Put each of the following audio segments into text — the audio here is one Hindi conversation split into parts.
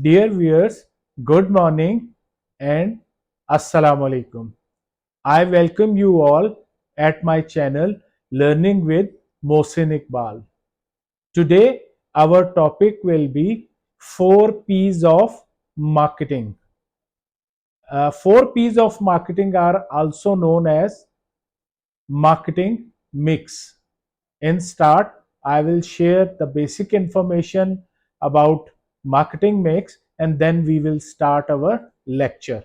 Dear viewers, good morning and Assalamu alaikum. I welcome you all at my channel Learning with Mohsin Iqbal. Today, our topic will be 4 P's of marketing. 4 P's of marketing are also known as marketing mix. In start, I will share the basic information about marketing mix and then we will start our lecture.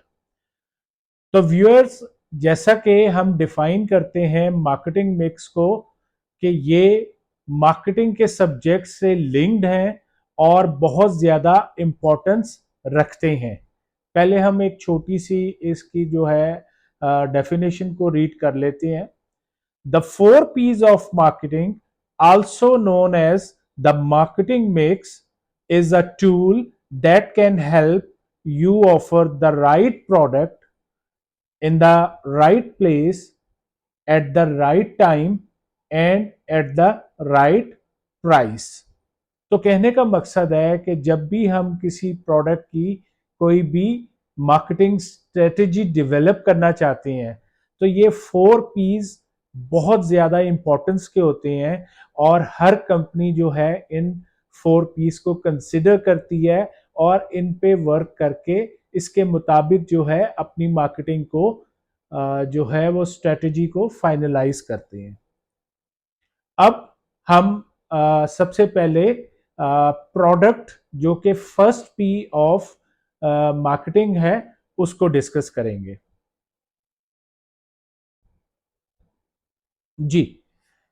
तो व्यूअर्स, जैसा कि हम डिफाइन करते हैं मार्केटिंग मिक्स को कि ये मार्केटिंग के सब्जेक्ट से लिंक्ड हैं और बहुत ज़्यादा इम्पोर्टेंस रखते हैं। पहले हम एक छोटी सी इसकी जो है डेफिनेशन को रीड कर लेते हैं। The 4 P's of marketing, also known as the marketing mix, is a tool that can help you offer the right product in the right place at the right time and at the right price. तो कहने का मकसद है कि जब भी हम किसी प्रोडक्ट की कोई भी मार्केटिंग स्ट्रेटेजी डेवलप करना चाहते हैं तो ये 4 P's बहुत ज़्यादा इम्पोर्टेंस के होते हैं और हर कंपनी जो है इन 4 P's को कंसिडर करती है और इन पे वर्क करके इसके मुताबिक जो है अपनी मार्केटिंग को जो है वो स्ट्रेटेजी को फाइनलाइज करते हैं। अब हम सबसे पहले प्रोडक्ट जो कि फर्स्ट पी ऑफ मार्केटिंग है उसको डिस्कस करेंगे। जी,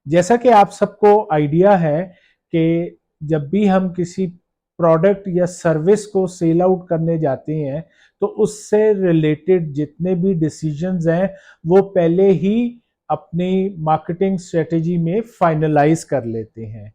जैसा कि आप सबको आइडिया है कि जब भी हम किसी प्रोडक्ट या सर्विस को सेल आउट करने जाते हैं तो उससे रिलेटेड जितने भी डिसीजंस हैं वो पहले ही अपनी मार्केटिंग स्ट्रेटेजी में फाइनलाइज कर लेते हैं।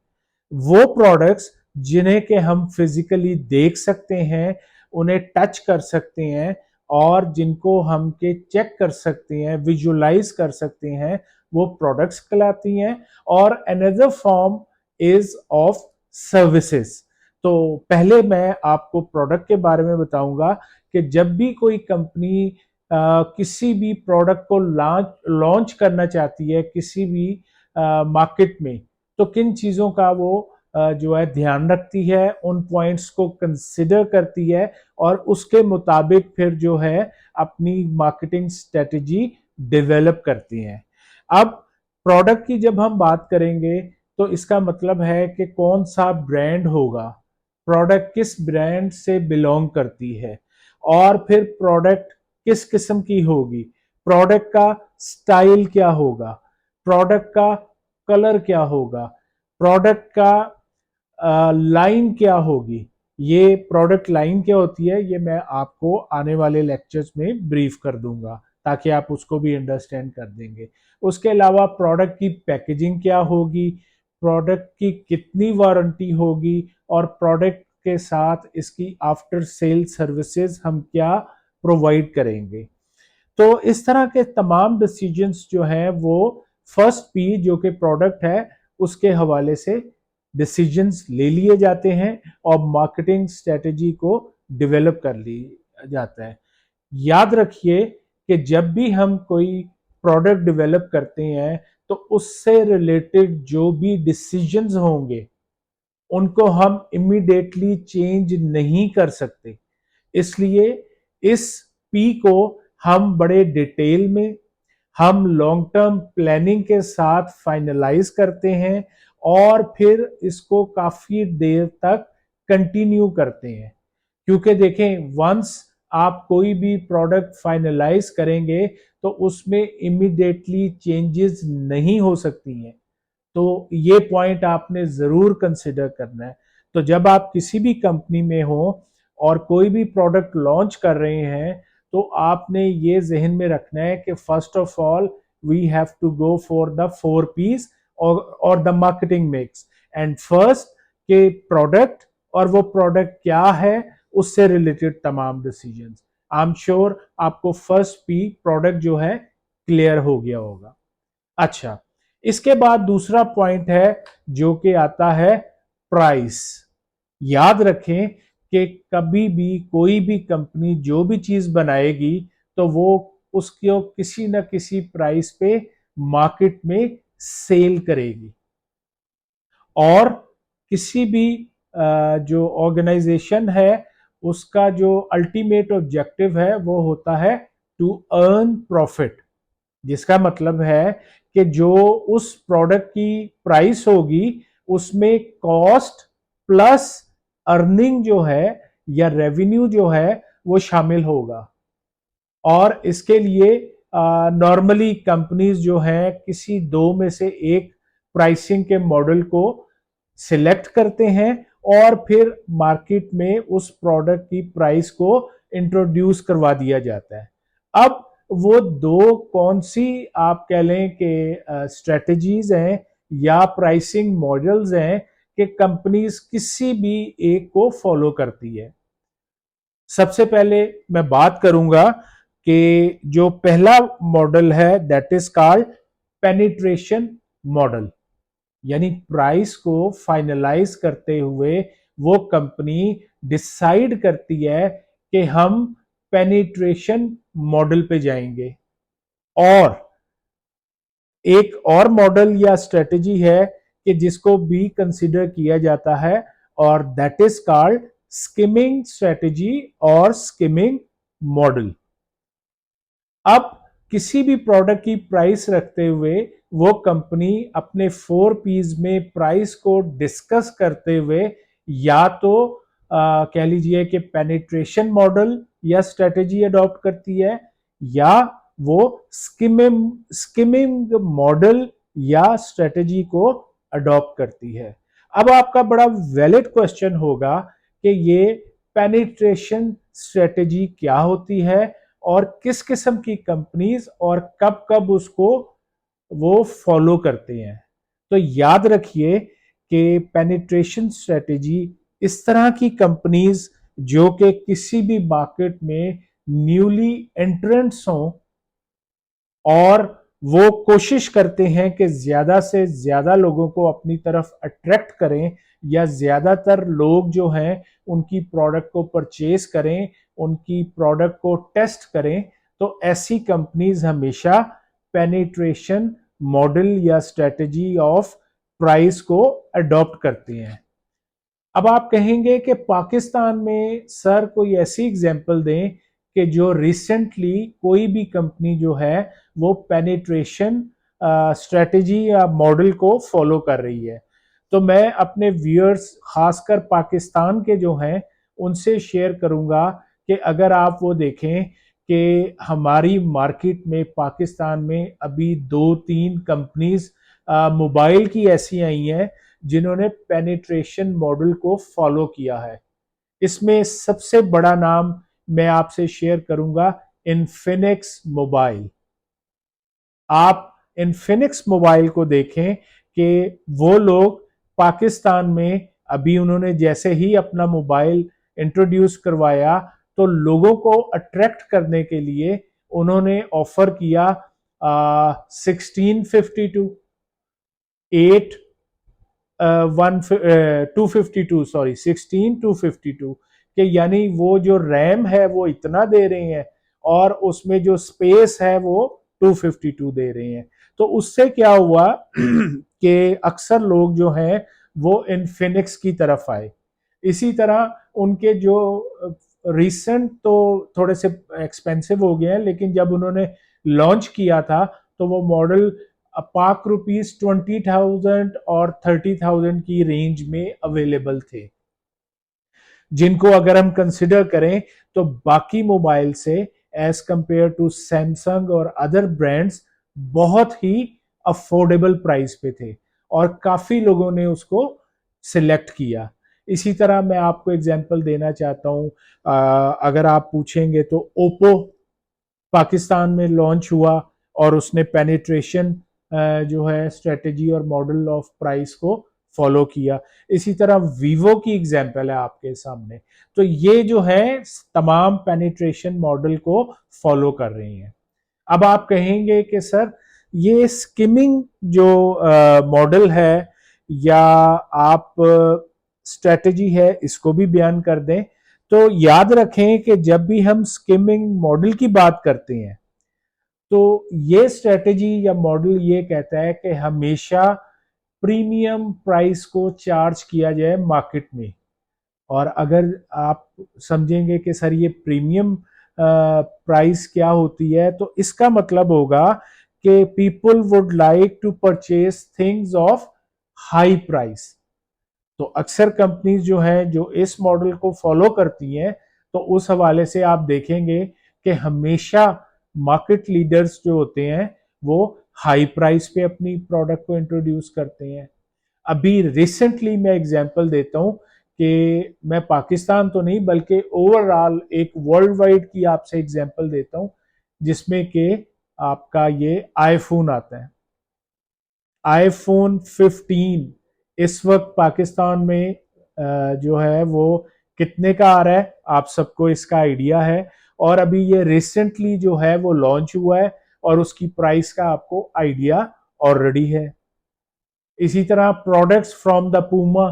वो प्रोडक्ट्स जिन्हें के हम फिजिकली देख सकते हैं, उन्हें टच कर सकते हैं और जिनको हम के चेक कर सकते हैं, विजुअलाइज कर सकते हैं, वो प्रोडक्ट्स कहलाती हैं। और another form is of services. तो पहले मैं आपको प्रोडक्ट के बारे में बताऊंगा कि जब भी कोई कंपनी किसी भी प्रोडक्ट को लॉन्च करना चाहती है किसी भी मार्केट में तो किन चीज़ों का वो जो है ध्यान रखती है, उन पॉइंट्स को कंसिडर करती है और उसके मुताबिक फिर जो है अपनी मार्केटिंग स्ट्रेटजी डेवलप करती है। अब प्रोडक्ट की जब हम बात करेंगे तो इसका मतलब है कि कौन सा ब्रांड होगा, प्रोडक्ट किस ब्रांड से बिलोंग करती है और फिर प्रोडक्ट किस किस्म की होगी, प्रोडक्ट का स्टाइल क्या होगा, प्रोडक्ट का कलर क्या होगा, प्रोडक्ट का लाइन क्या होगी। ये प्रोडक्ट लाइन क्या होती है ये मैं आपको आने वाले लेक्चर्स में ब्रीफ कर दूंगा ताकि आप उसको भी अंडरस्टैंड कर देंगे। उसके अलावा प्रोडक्ट की पैकेजिंग क्या होगी, प्रोडक्ट की कितनी वारंटी होगी और प्रोडक्ट के साथ इसकी आफ्टर सेल सर्विसेज हम क्या प्रोवाइड करेंगे। तो इस तरह के तमाम डिसीजंस जो हैं वो फर्स्ट पी जो कि प्रोडक्ट है उसके हवाले से डिसीजंस ले लिए जाते हैं और मार्केटिंग स्ट्रेटेजी को डेवलप कर लिया जाता है। याद रखिए कि जब भी हम कोई प्रोडक्ट डेवलप करते हैं तो उससे रिलेटेड जो भी डिसीजंस होंगे उनको हम इमीडिएटली चेंज नहीं कर सकते। इसलिए इस पी को हम बड़े डिटेल में हम लॉन्ग टर्म प्लानिंग के साथ फाइनलाइज करते हैं और फिर इसको काफी देर तक कंटिन्यू करते हैं। क्योंकि देखें वंस आप कोई भी प्रोडक्ट फाइनलाइज करेंगे तो उसमें इमीडिएटली चेंजेस नहीं हो सकती हैं। तो ये पॉइंट आपने ज़रूर कंसिडर करना है। तो जब आप किसी भी कंपनी में हो और कोई भी प्रोडक्ट लॉन्च कर रहे हैं तो आपने ये जहन में रखना है कि first of all we have to go for the 4 P's और the marketing mix and first के प्रोडक्ट और वो प्रोडक्ट क्या है उससे रिलेटेड तमाम डिसीजंस। आई एम श्योर आपको फर्स्ट पी प्रोडक्ट जो है क्लियर हो गया होगा। अच्छा, इसके बाद दूसरा पॉइंट है जो कि आता है प्राइस। याद रखें कि कभी भी कोई भी कंपनी जो भी चीज बनाएगी तो वो उसको किसी न किसी प्राइस पे मार्केट में सेल करेगी। और किसी भी जो ऑर्गेनाइजेशन है उसका जो अल्टीमेट ऑब्जेक्टिव है वो होता है टू अर्न प्रॉफिट, जिसका मतलब है कि जो उस प्रोडक्ट की प्राइस होगी उसमें कॉस्ट प्लस अर्निंग जो है या रेवेन्यू जो है वो शामिल होगा। और इसके लिए नॉर्मली कंपनीज जो हैं किसी दो में से एक प्राइसिंग के मॉडल को सिलेक्ट करते हैं और फिर मार्केट में उस प्रोडक्ट की प्राइस को इंट्रोड्यूस करवा दिया जाता है। अब वो दो कौन सी आप कह लें कि स्ट्रेटजीज हैं या प्राइसिंग मॉडल्स हैं कि कंपनीज किसी भी एक को फॉलो करती है। सबसे पहले मैं बात करूंगा कि जो पहला मॉडल है that is called penetration model, यानी प्राइस को फाइनलाइज करते हुए वो कंपनी डिसाइड करती है कि हम पेनिट्रेशन मॉडल पे जाएंगे। और एक और मॉडल या स्ट्रेटजी है कि जिसको भी कंसिडर किया जाता है और that is called skimming strategy और स्किमिंग मॉडल। अब किसी भी प्रोडक्ट की प्राइस रखते हुए वो कंपनी अपने 4 P's में प्राइस को डिस्कस करते हुए या तो कह लीजिए कि पेनिट्रेशन मॉडल या स्ट्रेटेजी अडॉप्ट करती है या वो स्किमिंग स्किमिंग मॉडल या स्ट्रेटेजी को अडॉप्ट करती है। अब आपका बड़ा वैलिड क्वेश्चन होगा कि ये पेनिट्रेशन स्ट्रेटेजी क्या होती है और किस किस्म की कंपनीज और कब कब उसको वो फॉलो करते हैं। तो याद रखिए कि पेनिट्रेशन स्ट्रेटेजी इस तरह की कंपनीज जो कि किसी भी मार्केट में न्यूली एंट्रेंट्स हों और वो कोशिश करते हैं कि ज्यादा से ज्यादा लोगों को अपनी तरफ अट्रैक्ट करें या ज्यादातर लोग जो हैं उनकी प्रोडक्ट को परचेज करें, उनकी प्रोडक्ट को टेस्ट करें, तो ऐसी कंपनीज हमेशा पेनिट्रेशन मॉडल या स्ट्रेटजी ऑफ प्राइस को अडॉप्ट करती हैं। अब आप कहेंगे कि पाकिस्तान में सर कोई ऐसी एग्जांपल दें कि जो रिसेंटली कोई भी कंपनी जो है वो पेनिट्रेशन स्ट्रेटजी या मॉडल को फॉलो कर रही है। तो मैं अपने व्यूअर्स खासकर पाकिस्तान के जो हैं उनसे शेयर करूंगा कि अगर आप वो देखें कि हमारी मार्केट में पाकिस्तान में अभी 2-3 कंपनीज मोबाइल की ऐसी आई हैं जिन्होंने पेनिट्रेशन मॉडल को फॉलो किया है। इसमें सबसे बड़ा नाम मैं आपसे शेयर करूंगा इन्फिनिक्स मोबाइल। आप इन्फिनिक्स मोबाइल को देखें कि वो लोग पाकिस्तान में अभी उन्होंने जैसे ही अपना मोबाइल इंट्रोड्यूस करवाया तो लोगों को अट्रैक्ट करने के लिए उन्होंने ऑफर किया 1652 8 252 सॉरी 16252 के, यानी वो जो रैम है वो इतना दे रहे हैं और उसमें जो स्पेस है वो 252 दे रहे हैं। तो उससे क्या हुआ कि अक्सर लोग जो हैं वो इन्फिनिक्स की तरफ आए। इसी तरह उनके जो रिसेंट तो थोड़े से एक्सपेंसिव हो गए हैं, लेकिन जब उन्होंने लॉन्च किया था तो वो मॉडल पाक रुपीज 20,000 और 30,000 की रेंज में अवेलेबल थे, जिनको अगर हम कंसिडर करें तो बाकी मोबाइल से एज कंपेयर टू सैमसंग और अदर ब्रांड्स बहुत ही अफोर्डेबल प्राइस पे थे और काफी लोगों ने उसको सिलेक्ट किया। इसी तरह मैं आपको एग्जांपल देना चाहता हूं, अगर आप पूछेंगे तो ओप्पो पाकिस्तान में लॉन्च हुआ और उसने पेनिट्रेशन जो है स्ट्रेटजी और मॉडल ऑफ प्राइस को फॉलो किया। इसी तरह वीवो की एग्जांपल है आपके सामने। तो ये जो है तमाम पेनिट्रेशन मॉडल को फॉलो कर रही हैं। अब आप कहेंगे कि सर ये स्किमिंग जो मॉडल है या आप स्ट्रेटजी है इसको भी बयान कर दें। तो याद रखें कि जब भी हम स्किमिंग मॉडल की बात करते हैं तो ये स्ट्रेटेजी या मॉडल ये कहता है कि हमेशा प्रीमियम प्राइस को चार्ज किया जाए मार्केट में। और अगर आप समझेंगे कि सर ये प्रीमियम प्राइस क्या होती है, तो इसका मतलब होगा कि people would like to purchase things of high price. तो अक्सर कंपनीज जो हैं जो इस मॉडल को फॉलो करती हैं, तो उस हवाले से आप देखेंगे कि हमेशा मार्केट लीडर्स जो होते हैं वो हाई प्राइस पे अपनी प्रोडक्ट को इंट्रोड्यूस करते हैं। अभी रिसेंटली मैं एग्जांपल देता हूं कि मैं पाकिस्तान तो नहीं बल्कि ओवरऑल एक वर्ल्ड वाइड की आपसे एग्जांपल देता हूं, जिसमें कि आपका ये आईफोन आता है। आईफोन 15 इस वक्त पाकिस्तान में जो है वो कितने का आ रहा है, आप सबको इसका आइडिया है। और अभी ये रिसेंटली जो है वो लॉन्च हुआ है और उसकी प्राइस का आपको आइडिया ऑलरेडी है। इसी तरह प्रोडक्ट्स फ्रॉम द पूमा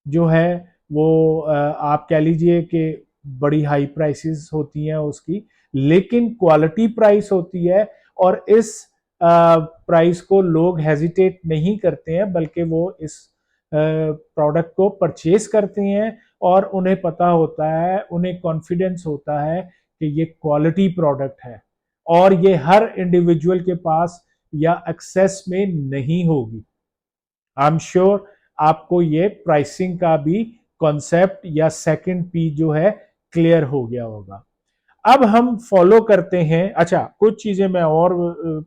जो है वो आप कह लीजिए कि बड़ी हाई प्राइसेस होती हैं उसकी, लेकिन क्वालिटी प्राइस होती है। और इस प्राइस को लोग हेजिटेट नहीं करते हैं, बल्कि वो इस प्रोडक्ट को परचेज करते हैं और उन्हें पता होता है, उन्हें कॉन्फिडेंस होता है कि ये क्वालिटी प्रोडक्ट है और ये हर इंडिविजुअल के पास या एक्सेस में नहीं होगी। आई एम श्योर आपको ये प्राइसिंग का भी कॉन्सेप्ट या सेकंड पी जो है क्लियर हो गया होगा। अब हम फॉलो करते हैं, अच्छा कुछ चीजें मैं और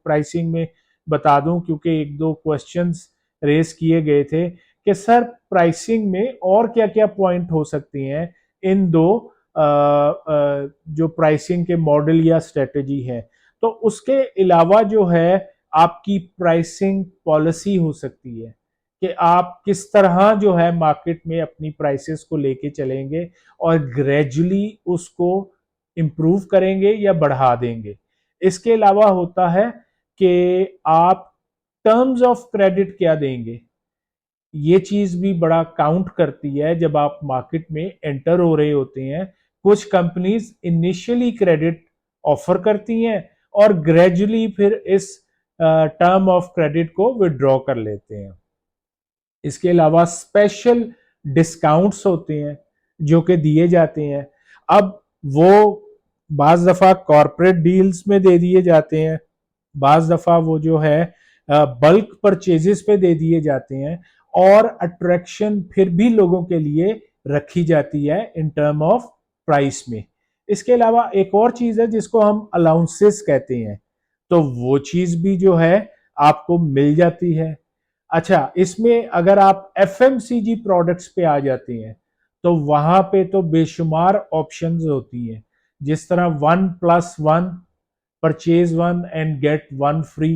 प्राइसिंग में बता दूं, क्योंकि एक दो क्वेश्चंस रेस किए गए थे कि सर प्राइसिंग में और क्या क्या पॉइंट हो सकती हैं इन दो जो प्राइसिंग के मॉडल या स्ट्रेटेजी है। तो उसके अलावा जो है आपकी प्राइसिंग पॉलिसी हो सकती है कि आप किस तरह जो है मार्केट में अपनी प्राइसेस को लेके चलेंगे और ग्रेजुअली उसको इम्प्रूव करेंगे या बढ़ा देंगे। इसके अलावा होता है कि आप टर्म्स ऑफ क्रेडिट क्या देंगे, ये चीज भी बड़ा काउंट करती है जब आप मार्केट में एंटर हो रहे होते हैं। कुछ कंपनीज इनिशियली क्रेडिट ऑफर करती हैं और ग्रेजुअली फिर इस टर्म ऑफ क्रेडिट को विड्रॉ कर लेते हैं। इसके अलावा स्पेशल डिस्काउंट्स होते हैं जो कि दिए जाते हैं। अब वो बाज दफा कॉरपोरेट डील्स में दे दिए जाते हैं, बाज दफा वो जो है बल्क परचेजेस पे दे दिए जाते हैं, और अट्रैक्शन फिर भी लोगों के लिए रखी जाती है इन टर्म ऑफ प्राइस में। इसके अलावा एक और चीज है जिसको हम अलाउंसेस कहते हैं, तो वो चीज भी जो है आपको मिल जाती है। अच्छा, इसमें अगर आप एफएमसीजी प्रोडक्ट्स पे आ जाते हैं तो वहां पे तो बेशुमार ऑप्शंस होती हैं, जिस तरह 1+1 परचेज 1 एंड गेट 1 फ्री।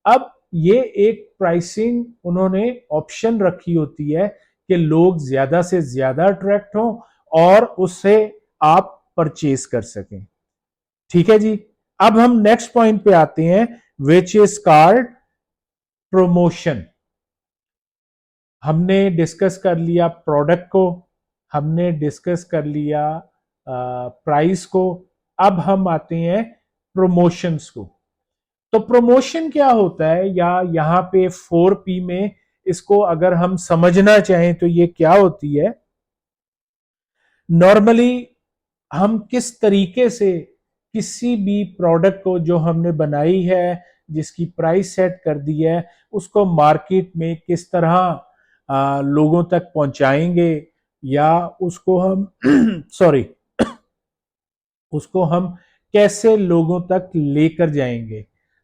अब ये एक प्राइसिंग उन्होंने ऑप्शन रखी होती है कि लोग ज्यादा से ज्यादा अट्रैक्ट हों और उससे आप परचेज कर सकें। ठीक है जी। अब हम नेक्स्ट पॉइंट पे आते हैं, विच इज कॉल्ड प्रमोशन। हमने डिस्कस कर लिया प्रोडक्ट को, हमने डिस्कस कर लिया प्राइस को, अब हम आते हैं प्रमोशंस को। तो प्रमोशन क्या होता है, या यहाँ पे 4P में इसको अगर हम समझना चाहें तो ये क्या होती है। नॉर्मली हम किस तरीके से किसी भी प्रोडक्ट को जो हमने बनाई है, जिसकी प्राइस सेट कर दी है, उसको मार्केट में किस तरह लोगों तक पहुंचाएंगे, या उसको हम सॉरी उसको हम कैसे लोगों तक लेकर जाएंगे।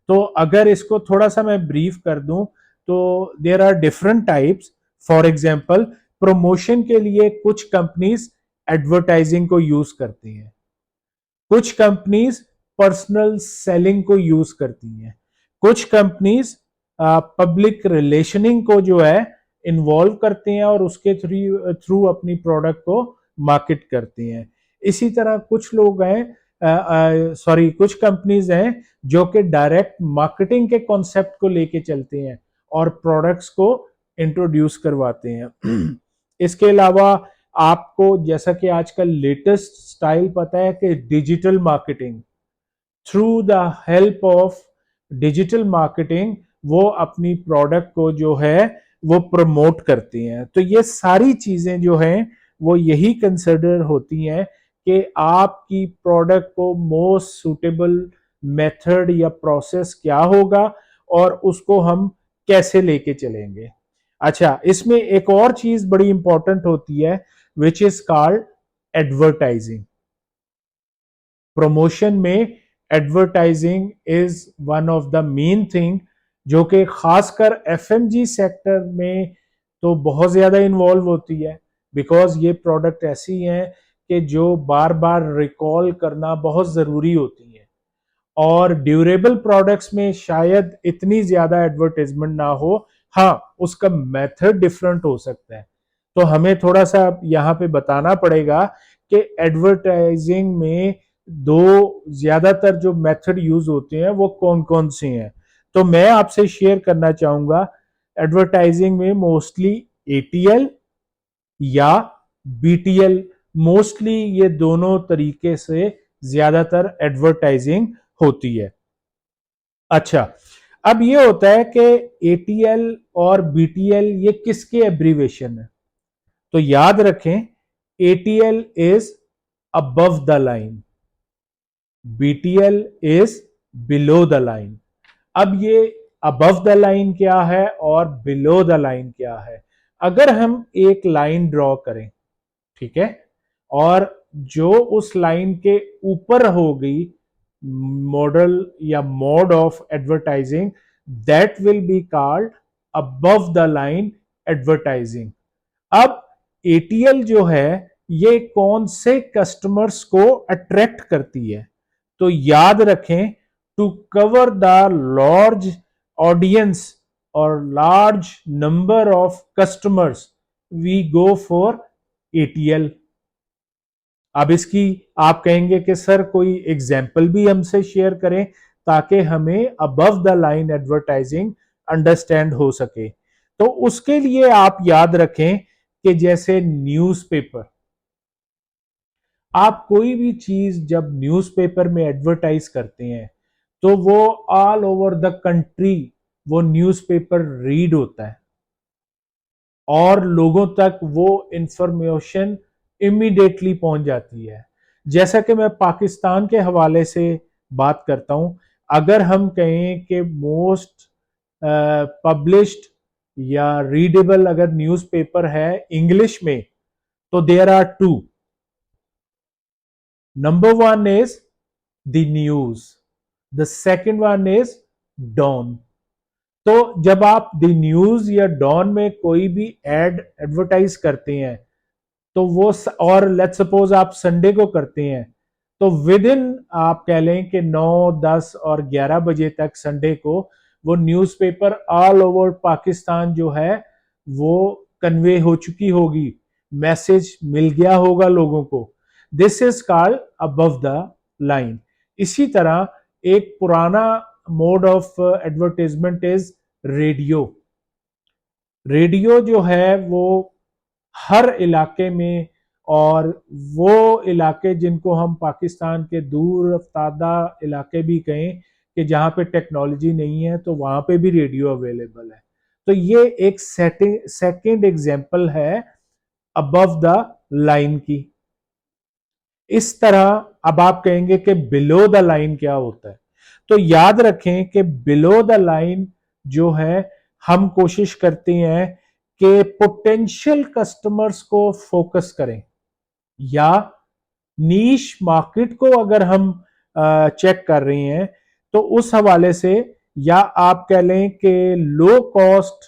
तो अगर इसको थोड़ा सा मैं ब्रीफ कर दूं तो there are different types. For example, promotion के लिए कुछ कंपनीज एडवर्टाइजिंग को यूज करती हैं, कुछ कंपनीज पर्सनल सेलिंग को यूज करती हैं, कुछ कंपनीज पब्लिक रिलेशनिंग को जो है इन्वॉल्व करते हैं और उसके थ्रू अपनी प्रोडक्ट को मार्केट करते हैं। इसी तरह कुछ लोग हैं, कुछ कंपनीज हैं जो कि डायरेक्ट मार्केटिंग के कॉन्सेप्ट को लेके चलते हैं और प्रोडक्ट्स को इंट्रोड्यूस करवाते हैं। इसके अलावा आपको जैसा कि आजकल लेटेस्ट स्टाइल पता है कि digital marketing, through the help of digital marketing वो अपनी प्रोडक्ट को जो है वो प्रमोट करती हैं। तो ये सारी चीजें जो हैं वो यही कंसिडर होती हैं कि आपकी प्रोडक्ट को मोस्ट सुटेबल मेथड या प्रोसेस क्या होगा और उसको हम कैसे लेके चलेंगे। अच्छा, इसमें एक और चीज बड़ी इंपॉर्टेंट होती है which is called advertising. Promotion में advertising is one of the main thing, जो कि खासकर एफएमजी सेक्टर में तो बहुत ज्यादा इन्वॉल्व होती है, बिकॉज ये प्रोडक्ट ऐसी हैं कि जो बार बार रिकॉल करना बहुत जरूरी होती हैं, और ड्यूरेबल प्रोडक्ट्स में शायद इतनी ज्यादा एडवर्टाइजमेंट ना हो। हाँ, उसका मेथड डिफरेंट हो सकता है। तो हमें थोड़ा सा यहाँ पे बताना पड़ेगा कि एडवर्टाइजिंग में दो ज्यादातर जो मेथड यूज होते हैं वो कौन कौन से हैं। तो मैं आपसे शेयर करना चाहूंगा, एडवर्टाइजिंग में मोस्टली एटीएल या बीटीएल, मोस्टली ये दोनों तरीके से ज्यादातर एडवर्टाइजिंग होती है। अच्छा, अब ये होता है कि एटीएल और बीटीएल ये किसके एब्रीवेशन है। तो याद रखें, ATL is above the line, BTL is below the line. अब ये अबव द लाइन क्या है और बिलो द लाइन क्या है। अगर हम एक लाइन ड्रॉ करें, ठीक है, और जो उस लाइन के ऊपर होगी मॉडल या mode of advertising, that will be called above the line advertising. अब एटीएल जो है ये कौन से कस्टमर्स को अट्रैक्ट करती है। तो याद रखें, to cover the large audience और large number of customers we go for ATL. अब इसकी आप कहेंगे कि सर कोई एग्जाम्पल भी हमसे शेयर करें ताकि हमें above the line advertising understand हो सके। तो उसके लिए आप याद रखें कि जैसे न्यूज़पेपर, आप कोई भी चीज जब न्यूज़पेपर में एडवर्टाइज करते हैं तो वो ऑल ओवर द कंट्री वो न्यूज़पेपर रीड होता है और लोगों तक वो इंफॉर्मेशन इमीडिएटली पहुंच जाती है। जैसा कि मैं पाकिस्तान के हवाले से बात करता हूं, अगर हम कहें कि मोस्ट पब्लिश्ड या रीडेबल अगर न्यूज़पेपर है इंग्लिश में, तो there are two. Number one is the News, the second one is Dawn. तो जब आप द न्यूज या डॉन में कोई भी एडवर्टाइज करते हैं तो वो और लेट्स सपोज आप संडे को करते हैं, तो विद इन आप कह लें कि 9, 10 और 11 बजे तक संडे को वो न्यूज़पेपर ऑल ओवर पाकिस्तान जो है वो कन्वे हो चुकी होगी, मैसेज मिल गया होगा लोगों को। This is called above the line. इसी तरह एक पुराना mode of advertisement is radio. Radio जो है वो हर इलाके में, और वो इलाके जिनको हम पाकिस्तान के दूर अफ्तादा इलाके भी कहें कि जहाँ पे टेक्नोलॉजी नहीं है, तो वहाँ पे भी रेडियो अवेलेबल है। तो ये एक सेकंड एग्जांपल है अबव द लाइन की। इस तरह अब आप कहेंगे कि बिलो द लाइन क्या होता है। तो याद रखें कि बिलो द लाइन जो है हम कोशिश करते हैं कि पोटेंशियल कस्टमर्स को फोकस करें, या नीश मार्केट को अगर हम चेक कर रहे हैं तो उस हवाले से, या आप कह लें कि लो कॉस्ट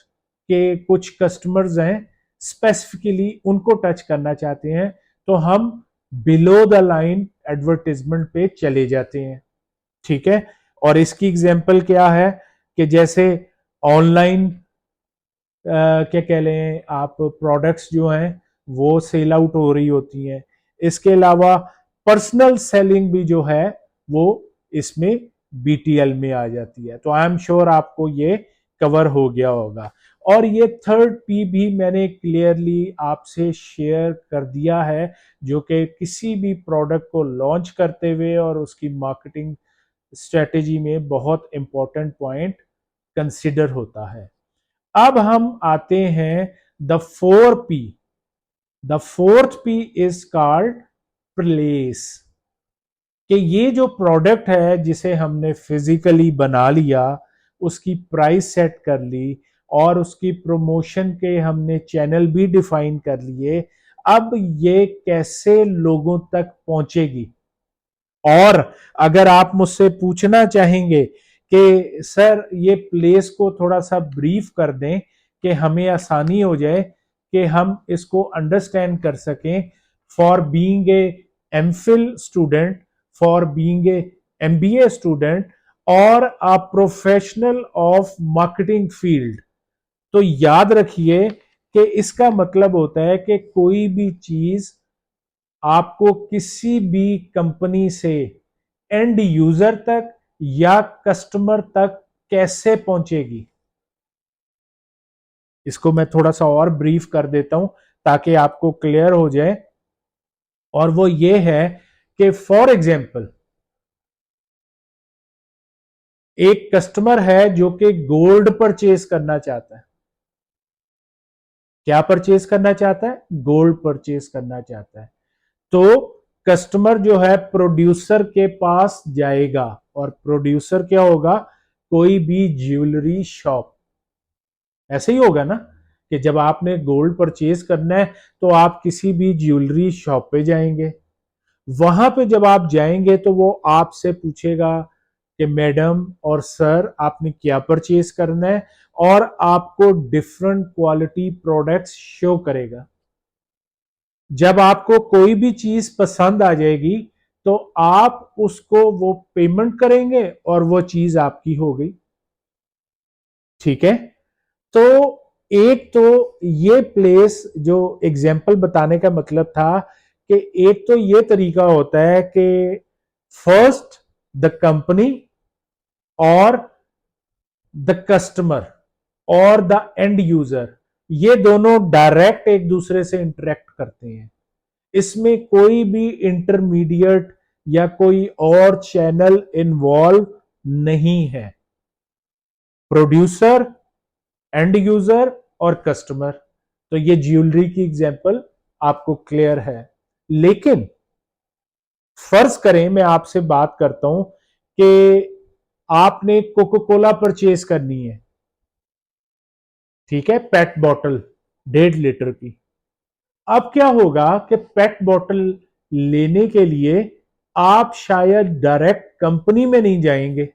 के कुछ कस्टमर्स हैं स्पेसिफिकली उनको टच करना चाहते हैं, तो हम बिलो द लाइन एडवर्टाइजमेंट पे चले जाते हैं। ठीक है, और इसकी एग्जांपल क्या है कि जैसे ऑनलाइन क्या कह लें आप, प्रोडक्ट्स जो हैं वो सेल आउट हो रही होती हैं। इसके अलावा पर्सनल सेलिंग भी जो है वो इसमें बीटीएल में आ जाती है। तो आई एम श्योर आपको ये कवर हो गया होगा। और ये थर्ड पी भी मैंने क्लियरली आपसे शेयर कर दिया है, जो कि किसी भी प्रोडक्ट को लॉन्च करते हुए और उसकी मार्केटिंग स्ट्रेटेजी में बहुत इंपॉर्टेंट पॉइंट कंसिडर होता है। अब हम आते हैं the four P. The fourth P is called place, कि ये जो प्रोडक्ट है जिसे हमने फिजिकली बना लिया, उसकी प्राइस सेट कर ली और उसकी प्रमोशन के हमने चैनल भी डिफाइन कर लिए, अब ये कैसे लोगों तक पहुंचेगी। और अगर आप मुझसे पूछना चाहेंगे कि सर ये प्लेस को थोड़ा सा ब्रीफ कर दें कि हमें आसानी हो जाए कि हम इसको अंडरस्टैंड कर सकें, for being a MPhil student, for being a MBA student और a professional of marketing field, तो याद रखिए कि इसका मतलब होता है कि कोई भी चीज आपको किसी भी कंपनी से एंड यूजर तक या कस्टमर तक कैसे पहुंचेगी। इसको मैं थोड़ा सा और ब्रीफ कर देता हूं ताकि आपको क्लियर हो जाए, और वो ये है कि फॉर एग्जाम्पल एक कस्टमर है जो कि गोल्ड परचेज करना चाहता है। क्या परचेज करना चाहता है? गोल्ड परचेज करना चाहता है। तो कस्टमर जो है प्रोड्यूसर के पास जाएगा, और प्रोड्यूसर क्या होगा? कोई भी ज्वेलरी शॉप। ऐसे ही होगा ना कि जब आपने गोल्ड परचेज करना है तो आप किसी भी ज्वेलरी शॉप पे जाएंगे। वहां पे जब आप जाएंगे तो वो आपसे पूछेगा कि मैडम और सर आपने क्या परचेज करना है, और आपको डिफरेंट क्वालिटी प्रोडक्ट्स शो करेगा। जब आपको कोई भी चीज पसंद आ जाएगी तो आप उसको वो पेमेंट करेंगे और वो चीज आपकी हो गई। ठीक है। तो एक तो ये प्लेस जो एग्जाम्पल बताने का मतलब था कि एक तो ये तरीका होता है कि फर्स्ट द कंपनी और द कस्टमर और द एंड यूजर, ये दोनों डायरेक्ट एक दूसरे से इंटरेक्ट करते हैं। इसमें कोई भी इंटरमीडिएट या कोई और चैनल इन्वॉल्व नहीं है। प्रोड्यूसर, एंड यूजर और कस्टमर। तो ये ज्वेलरी की एग्जांपल आपको क्लियर है। लेकिन फर्ज करें मैं आपसे बात करता हूं कि आपने कोको कोला परचेज करनी है, ठीक है, पेट बॉटल 1.5 लीटर की। अब क्या होगा कि पेट बॉटल लेने के लिए आप शायद डायरेक्ट कंपनी में नहीं जाएंगे।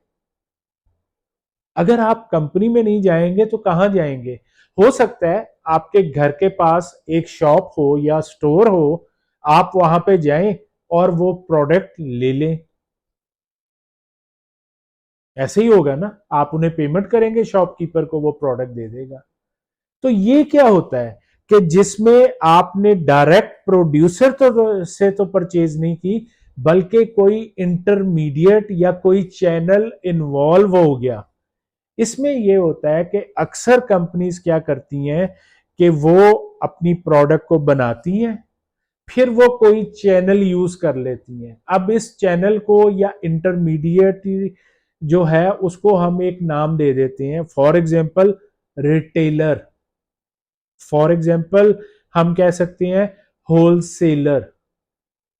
अगर आप कंपनी में नहीं जाएंगे तो कहां जाएंगे? हो सकता है आपके घर के पास एक शॉप हो या स्टोर हो, आप वहां पे जाएं और वो प्रोडक्ट ले लें। ऐसे ही होगा ना, आप उन्हें पेमेंट करेंगे, शॉपकीपर को वो प्रोडक्ट दे देगा। तो ये क्या होता है कि जिसमें आपने डायरेक्ट प्रोड्यूसर तो परचेज नहीं की, बल्कि कोई इंटरमीडिएट या कोई चैनल इन्वॉल्व हो गया। इसमें यह होता है कि अक्सर कंपनीज क्या करती हैं कि वो अपनी प्रोडक्ट को बनाती हैं, फिर वो कोई चैनल यूज कर लेती हैं। अब इस चैनल को या इंटरमीडिएट जो है उसको हम एक नाम दे देते हैं, for example retailer, for example हम कह सकते हैं होलसेलर।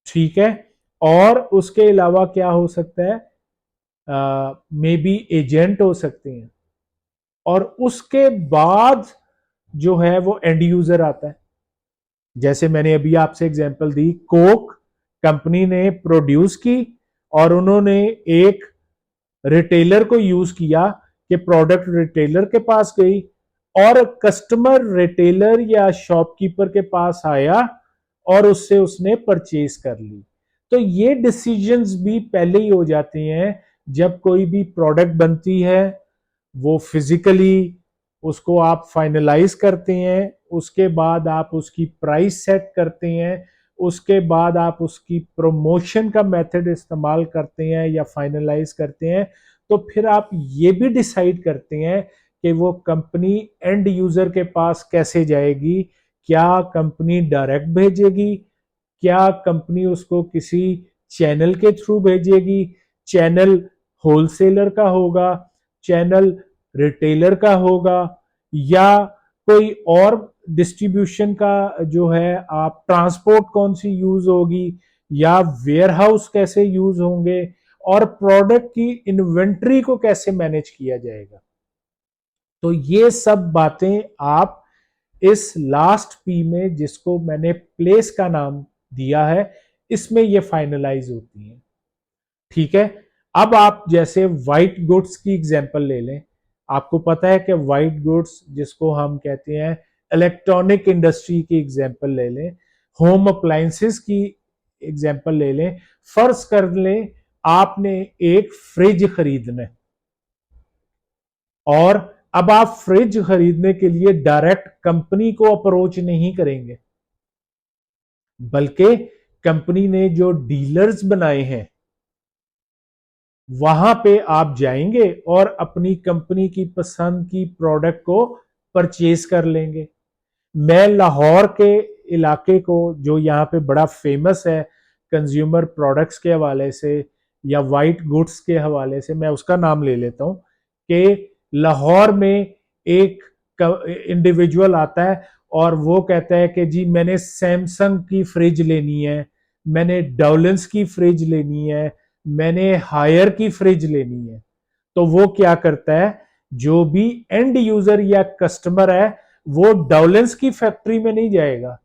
ठीक है। और उसके अलावा क्या हो सकता है? मे बी एजेंट हो सकते हैं। और उसके बाद जो है वो एंड यूजर आता है। जैसे मैंने अभी आपसे एग्जांपल दी, कोक कंपनी ने प्रोड्यूस की और उन्होंने एक रिटेलर को यूज किया कि प्रोडक्ट रिटेलर के पास गई और कस्टमर रिटेलर या शॉपकीपर के पास आया और उससे उसने परचेज कर ली। तो ये डिसीजंस भी पहले ही हो जाते हैं जब कोई भी प्रोडक्ट बनती है, वो फिजिकली उसको आप फाइनलाइज करते हैं, उसके बाद आप उसकी प्राइस सेट करते हैं, उसके बाद आप उसकी प्रमोशन का मेथड इस्तेमाल करते हैं या फाइनलाइज करते हैं, तो फिर आप ये भी डिसाइड करते हैं कि वो कंपनी एंड यूजर के पास कैसे जाएगी, क्या कंपनी डायरेक्ट भेजेगी, क्या कंपनी उसको किसी चैनल के थ्रू भेजेगी, चैनल होलसेलर का होगा, चैनल रिटेलर का होगा, या कोई और डिस्ट्रीब्यूशन का जो है आप ट्रांसपोर्ट कौन सी यूज होगी, या वेयर हाउस कैसे यूज होंगे, और प्रोडक्ट की इन्वेंट्री को कैसे मैनेज किया जाएगा। तो ये सब बातें आप इस लास्ट पी में, जिसको मैंने प्लेस का नाम दिया है, इसमें ये फाइनलाइज होती हैं। ठीक है। अब आप जैसे व्हाइट गुड्स की एग्जांपल ले लें। आपको पता है कि व्हाइट गुड्स जिसको हम कहते हैं, इलेक्ट्रॉनिक इंडस्ट्री की एग्जांपल ले लें, होम अप्लायंसेस की एग्जांपल ले लें। फर्ज कर लें आपने एक फ्रिज खरीदना है, और अब आप फ्रिज खरीदने के लिए डायरेक्ट कंपनी को अप्रोच नहीं करेंगे, बल्कि कंपनी ने जो डीलर्स बनाए हैं वहां पे आप जाएंगे और अपनी कंपनी की पसंद की प्रोडक्ट को परचेज कर लेंगे। मैं लाहौर के इलाके को, जो यहाँ पे बड़ा फेमस है कंज्यूमर प्रोडक्ट्स के हवाले से या वाइट गुड्स के हवाले से, मैं उसका नाम ले लेता हूँ कि लाहौर में एक इंडिविजुअल आता है और वो कहता है कि जी मैंने सैमसंग की फ्रिज लेनी है, मैंने डॉलेंस की फ्रिज लेनी है, मैंने हायर की फ्रिज लेनी है। तो वो क्या करता है, जो भी एंड यूजर या कस्टमर है वो डॉलेंस की फैक्ट्री में नहीं जाएगा,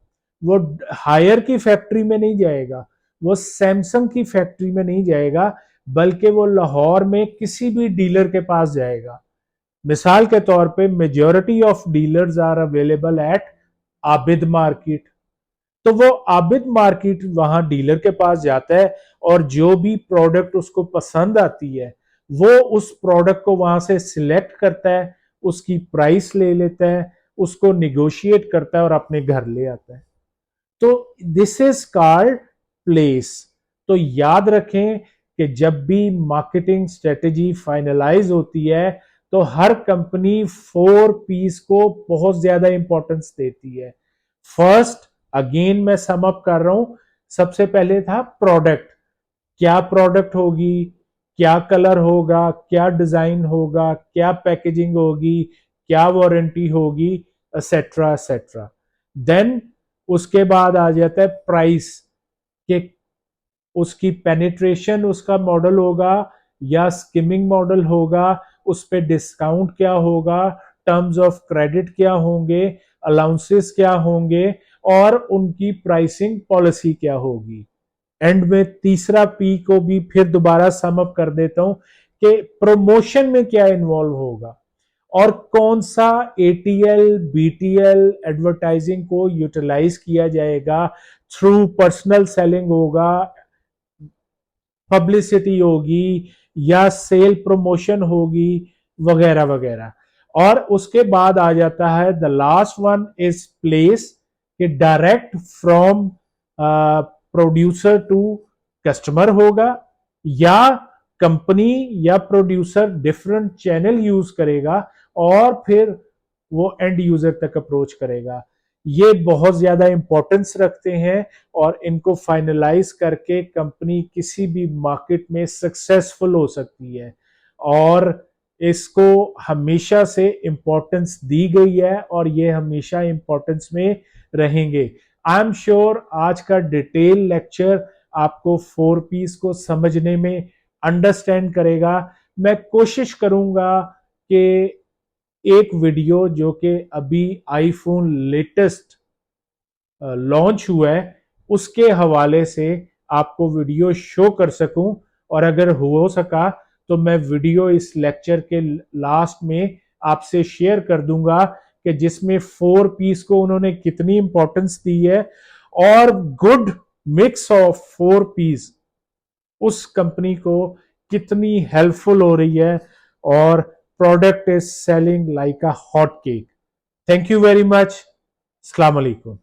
वो हायर की फैक्ट्री में नहीं जाएगा, वो सैमसंग की फैक्ट्री में नहीं जाएगा, बल्कि वो लाहौर में किसी भी डीलर के पास जाएगा। मिसाल के तौर पे majority of dealers are available at Abid market. तो वो आबिद मार्केट वहां डीलर के पास जाता है और जो भी प्रोडक्ट उसको पसंद आती है वो उस प्रोडक्ट को वहां से सिलेक्ट करता है, उसकी प्राइस ले लेता है, उसको निगोशिएट करता है और अपने घर ले आता है। तो दिस इज कॉल्ड प्लेस। तो याद रखें कि जब भी मार्केटिंग स्ट्रेटेजी फाइनलाइज होती है तो हर कंपनी 4 पीस को बहुत ज्यादा इंपॉर्टेंस देती है। फर्स्ट, अगेन मैं सम अप कर रहा हूं, सबसे पहले था प्रोडक्ट। क्या प्रोडक्ट होगी, क्या कलर होगा, क्या डिजाइन होगा, क्या पैकेजिंग होगी, क्या वारंटी होगी, एसेट्रा एसेट्रा। देन उसके बाद आ जाता है प्राइस, कि उसकी पेनिट्रेशन उसका मॉडल होगा या स्किमिंग मॉडल होगा, उस पर डिस्काउंट क्या होगा, टर्म्स ऑफ क्रेडिट क्या होंगे, अलाउंसेस क्या होंगे, और उनकी प्राइसिंग पॉलिसी क्या होगी। एंड में तीसरा पी को भी फिर दोबारा सम अप कर देता हूं कि प्रमोशन में क्या इन्वॉल्व होगा और कौन सा एटीएल बीटीएल एडवर्टाइजिंग को यूटिलाइज किया जाएगा, थ्रू पर्सनल सेलिंग होगा, पब्लिसिटी होगी, या सेल प्रमोशन होगी, वगैरह वगैरह। और उसके बाद आ जाता है the last one is place, कि direct from producer to customer होगा, या कंपनी या प्रोड्यूसर डिफरेंट चैनल यूज करेगा और फिर वो एंड यूजर तक अप्रोच करेगा। ये बहुत ज्यादा इंपॉर्टेंस रखते हैं और इनको फाइनलाइज करके कंपनी किसी भी मार्केट में सक्सेसफुल हो सकती है, और इसको हमेशा से इंपॉर्टेंस दी गई है और ये हमेशा इंपॉर्टेंस में रहेंगे। आई एम श्योर आज का डिटेल लेक्चर आपको 4 पीस को समझने में अंडरस्टैंड करेगा। मैं कोशिश करूंगा कि एक वीडियो जो कि अभी आईफोन लेटेस्ट लॉन्च हुआ है उसके हवाले से आपको वीडियो शो कर सकूं, और अगर हो सका तो मैं वीडियो इस लेक्चर के लास्ट में आपसे शेयर कर दूंगा कि जिसमें 4 पीस को उन्होंने कितनी इंपॉर्टेंस दी है, और गुड मिक्स ऑफ 4 पीस उस कंपनी को कितनी हेल्पफुल हो रही है, और product is selling like a hot cake. Thank you very much. अस्सलाम वालेकुम।